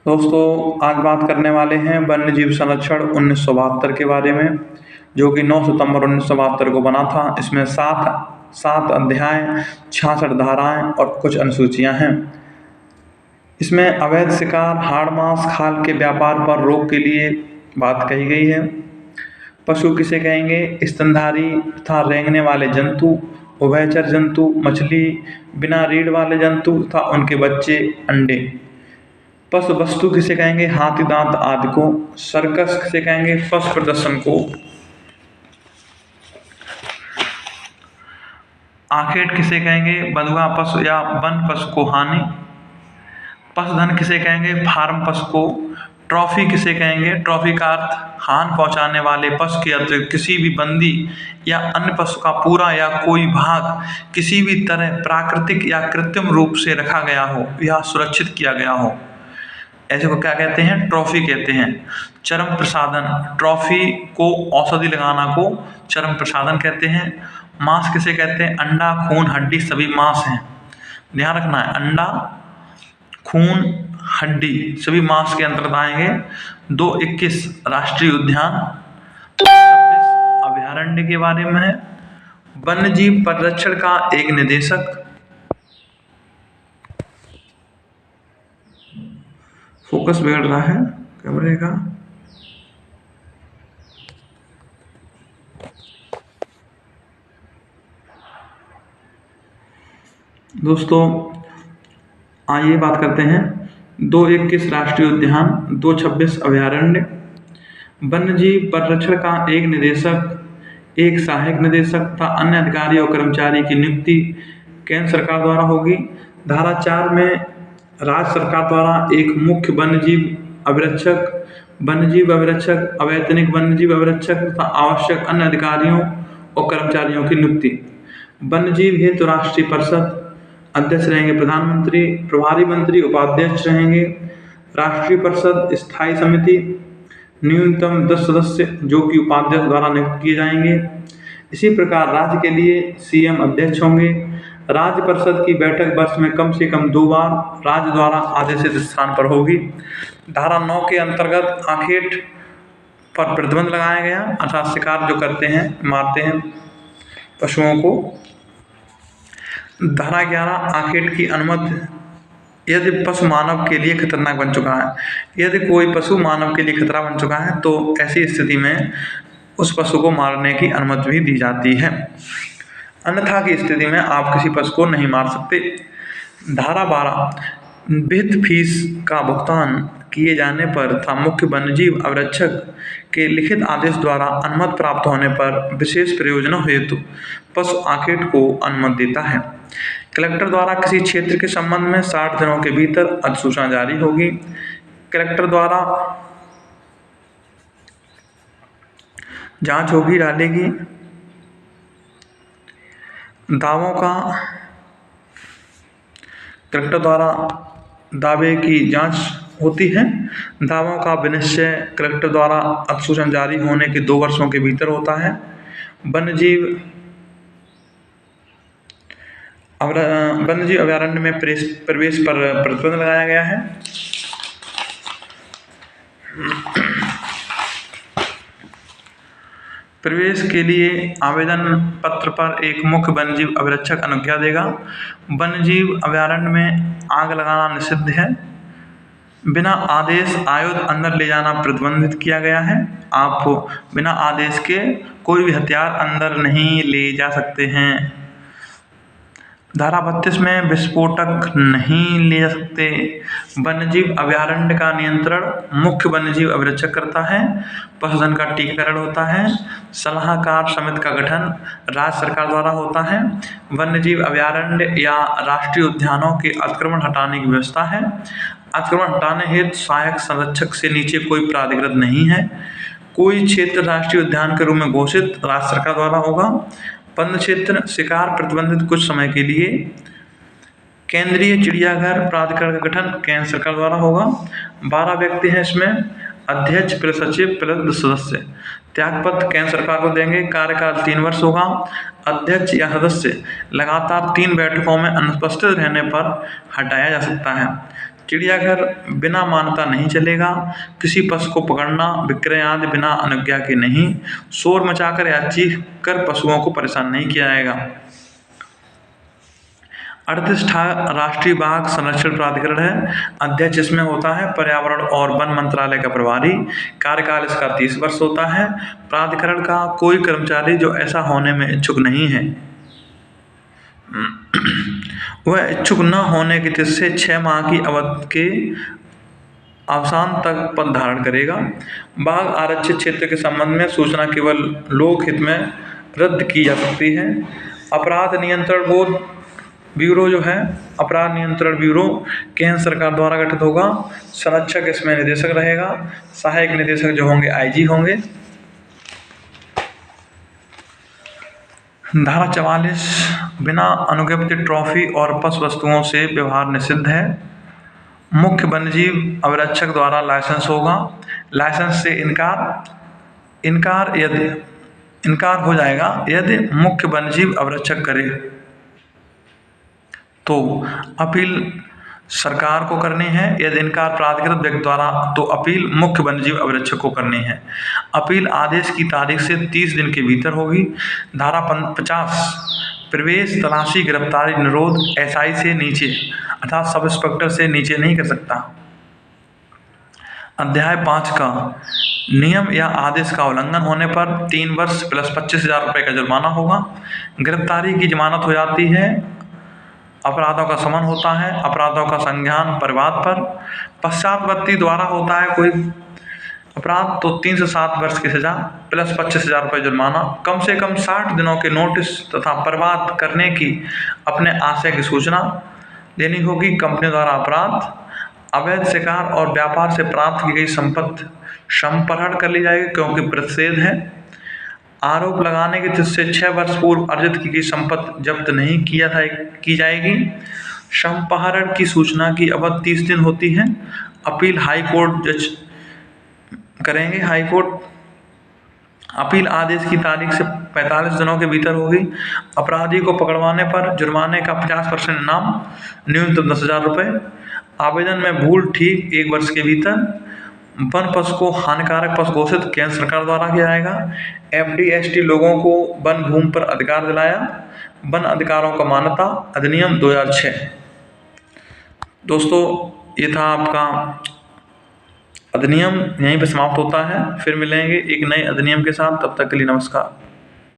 दोस्तों, आज बात करने वाले हैं वन्य जीव संरक्षण 1972 के बारे में, जो कि 9 सितंबर 1972 को बना था। इसमें सात अध्याय, 66 धाराएं और कुछ अनुसूचियां हैं। इसमें अवैध शिकार, हाड़ मांस, खाल के व्यापार पर रोक के लिए बात कही गई है। पशु किसे कहेंगे? स्तनधारी तथा रेंगने वाले जंतु, उभयचर जंतु, मछली, बिना रीढ़ वाले जंतु तथा उनके बच्चे, अंडे। पशु वस्तु किसे कहेंगे? हाथी दांत आदि को। सर्कस किसे कहेंगे? पशु प्रदर्शन को। आखेट किसे कहेंगे? बंधुआ पशु या वन पशु को हानि। पशुधन किसे कहेंगे? फार्म पशु को। ट्रॉफी किसे कहेंगे? ट्रॉफी का अर्थ हानि पहुंचाने वाले पशु के अतिरिक्त किसी भी बंदी या अन्य पशु का पूरा या कोई भाग किसी भी तरह प्राकृतिक या कृत्रिम रूप से रखा गया हो या सुरक्षित किया गया हो, ऐसे को क्या कहते हैं? ट्रॉफी कहते हैं। चर्म प्रसाधन, ट्रॉफी को औषधि लगाना को चर्म प्रसाधन कहते हैं। मांस किसे कहते हैं? अंडा, खून, हड्डी सभी मांस हैं। ध्यान रखना है, अंडा, खून, हड्डी सभी मांस के अंतर्गत आएंगे। 221 राष्ट्रीय उद्यान, 26 अभयारण्य के बारे में है। वन्य जीव परिरक्षण का एक निदेशक, फोकस बिगड़ रहा है कैमरे का। दोस्तों, आइए बात करते हैं 221 राष्ट्रीय उद्यान, 226 अभयारण्य। वन्य जीव परिरक्षण का एक निदेशक, एक सहायक निदेशक तथा अन्य अधिकारी और कर्मचारी की नियुक्ति केंद्र सरकार द्वारा होगी। धारा 4 में राज्य सरकार द्वारा एक मुख्य वन्यजीव अभिरक्षक, वन्यजीव अभिरक्षक, अवैतनिक वन्यजीव अभिरक्षक तथा आवश्यक अन्य अधिकारियों और कर्मचारियों की नियुक्ति। वन्यजीव हेतु राष्ट्रीय परिषद, अध्यक्ष रहेंगे प्रधानमंत्री, प्रभारी मंत्री उपाध्यक्ष रहेंगे। राष्ट्रीय परिषद स्थायी समिति, न्यूनतम 10 सदस्य जो कि उपाध्यक्ष द्वारा नियुक्त किए जाएंगे। इसी प्रकार राज्य के लिए सीएम अध्यक्ष होंगे। राज्य परिषद की बैठक वर्ष में कम से कम 2 बार राज्य द्वारा आदेशित स्थान पर होगी। धारा 9 के अंतर्गत आखेट पर प्रतिबंध लगाया गया, अर्थात शिकार जो करते हैं, मारते हैं पशुओं को। धारा 11 आखेट की अनुमति यदि पशु मानव के लिए खतरनाक बन चुका है। यदि कोई पशु मानव के लिए खतरा बन चुका है तो ऐसी स्थिति में उस पशु को मारने की अनुमति भी दी जाती है। अन्यथा की स्थिति में आप किसी पशु को नहीं मार सकते। धारा 12 विहित फीस का भुगतान किए जाने पर तथा मुख्य वन्यजीव अभिरक्षक के लिखित आदेश द्वारा अनुमति प्राप्त होने पर विशेष प्रयोजनों हेतु पशु आखेट को अनुमति देता है। कलेक्टर द्वारा किसी क्षेत्र के संबंध में 60 दिनों के भीतर अधिसूचना जारी होगी। कलेक्टर द्वारा जांच होगी, डालेगी। दावों का कलेक्टर द्वारा दावे की जांच होती है। दावों का विनिश्चय कलेक्टर द्वारा अधिसूचना जारी होने के 2 वर्षों के भीतर होता है। वन्यजीव अभयारण्य में प्रवेश पर प्रतिबंध लगाया गया है। प्रवेश के लिए आवेदन पत्र पर एक मुख्य वन्यजीव अभिरक्षक अनुज्ञा देगा। वन्यजीव अभयारण्य में आग लगाना निषिद्ध है। बिना आदेश आयुध अंदर ले जाना प्रतिबंधित किया गया है। आप बिना आदेश के कोई भी हथियार अंदर नहीं ले जा सकते हैं। धारा 32 में विस्फोटक नहीं ले जा सकते। वन्यजीव अभयारण्य का नियंत्रण मुख्य वन्यजीव अभिरक्षक करता है। पशुधन का टीकाकरण होता है। सलाहकार समिति का गठन राज्य सरकार द्वारा होता है। वन्यजीव अभयारण्य या राष्ट्रीय उद्यानों के अतिक्रमण हटाने की व्यवस्था है। अतिक्रमण हटाने हेतु सहायक संरक्षक से नीचे कोई प्राधिकृत नहीं है। कोई क्षेत्र राष्ट्रीय उद्यान के रूप में घोषित राज्य सरकार द्वारा होगा। वन क्षेत्र शिकार प्रतिबंधित कुछ समय के लिए। केंद्रीय चिड़ियाघर प्राधिकरण का गठन केंद्र सरकार द्वारा होगा। 12 व्यक्ति हैं इसमें, अध्यक्ष प्लस सचिव प्लस सदस्य। त्यागपत्र केंद्र सरकार को देंगे। कार्यकाल 3 वर्ष होगा। अध्यक्ष या सदस्य लगातार 3 बैठकों में अनुपस्थित रहने पर हटाया जा सकता है। चिड़ियाघर बिना मान्यता नहीं चलेगा। किसी पशु को पकड़ना, विक्रय आदि बिना अनुज्ञा के नहीं। शोर मचाकर या चीख कर पशुओं को परेशान नहीं किया जाएगा। 38 राष्ट्रीय बाघ संरक्षण प्राधिकरण है। अध्यक्ष इसमें होता है पर्यावरण और वन मंत्रालय का प्रभारी। कार्यकाल इसका 30 वर्ष होता है। प्राधिकरण का कोई कर्मचारी जो ऐसा होने में इच्छुक नहीं है, वह इच्छुक न होने की तिथि से 6 माह की अवधि के अवसान तक पद धारण करेगा। बाघ आरक्षित क्षेत्र के संबंध में सूचना केवल लोक हित में रद्द की जा सकती है। अपराध नियंत्रण बोर्ड ब्यूरो जो है, अपराध नियंत्रण ब्यूरो केंद्र सरकार द्वारा गठित होगा। संरक्षक इसमें निदेशक रहेगा। सहायक निदेशक जो होंगे आईजी होंगे। धारा 44, बिना अनुज्ञप्ति ट्रॉफी और पशु वस्तुओं से व्यवहार निषिद्ध है। मुख्य वन्यजीव अभिरक्षक द्वारा लाइसेंस होगा। लाइसेंस से इनकार हो जाएगा यदि मुख्य वन्यजीव अभिरक्षक करे तो अपील सरकार को करनी है। यदि इनकार प्राधिकृत व्यक्ति द्वारा तो अपील मुख्य वन्यजीव अभिरक्षक को करनी है। अपील आदेश की तारीख से 30 दिन के भीतर होगी। धारा 50, प्रवेश, तलाशी, गिरफ्तारी, निरोध एसआई से नीचे अर्थात सब इंस्पेक्टर से नीचे नहीं कर सकता। अध्याय 5 का नियम या आदेश का उल्लंघन होने पर 3 वर्ष + 25,000 रुपये का जुर्माना होगा। गिरफ्तारी की जमानत हो जाती है। अपराधों का समन होता है। अपराधों का संज्ञान परिवाद पर। पश्चातवर्ती द्वारा होता है कोई अपराध तो 3 से 7 वर्ष की सजा + 25,000 रुपये जुर्माना। कम से कम 60 दिनों के नोटिस तथा परिवाद करने की अपने आशय की सूचना देनी होगी। कंपनी द्वारा अपराध, अवैध शिकार और व्यापार से प्राप्त की गई संपत्ति संपहरण कर ली जाएगी क्योंकि प्रतिषेध है। आरोप लगाने की तिथि से 6 वर्ष पूर्व अर्जित की गई संपत्ति जब्त नहीं की जाएगी। संपहरण की सूचना की अवधि 30 दिन होती है। अपील हाई कोर्ट जज करेंगे। हाई कोर्ट अपील आदेश की तारीख से 45 दिनों के भीतर होगी। अपराधी को पकड़वाने पर जुर्माने का 50% इनाम, न्यूनतम 10,000 रुपये। आवेदन में भूल ठीक 1 वर्ष के भीतर। वन पशु को हानिकारक पशु घोषित केंद्र सरकार द्वारा किया जाएगा। FD/ST लोगों को वन भूमि पर अधिकार दिलाया। वन अधिकारों का मान्यता अधिनियम 2006। दोस्तों, ये था आपका अधिनियम, यहीं पर समाप्त होता है। फिर मिलेंगे एक नए अधिनियम के साथ। तब तक के लिए नमस्कार।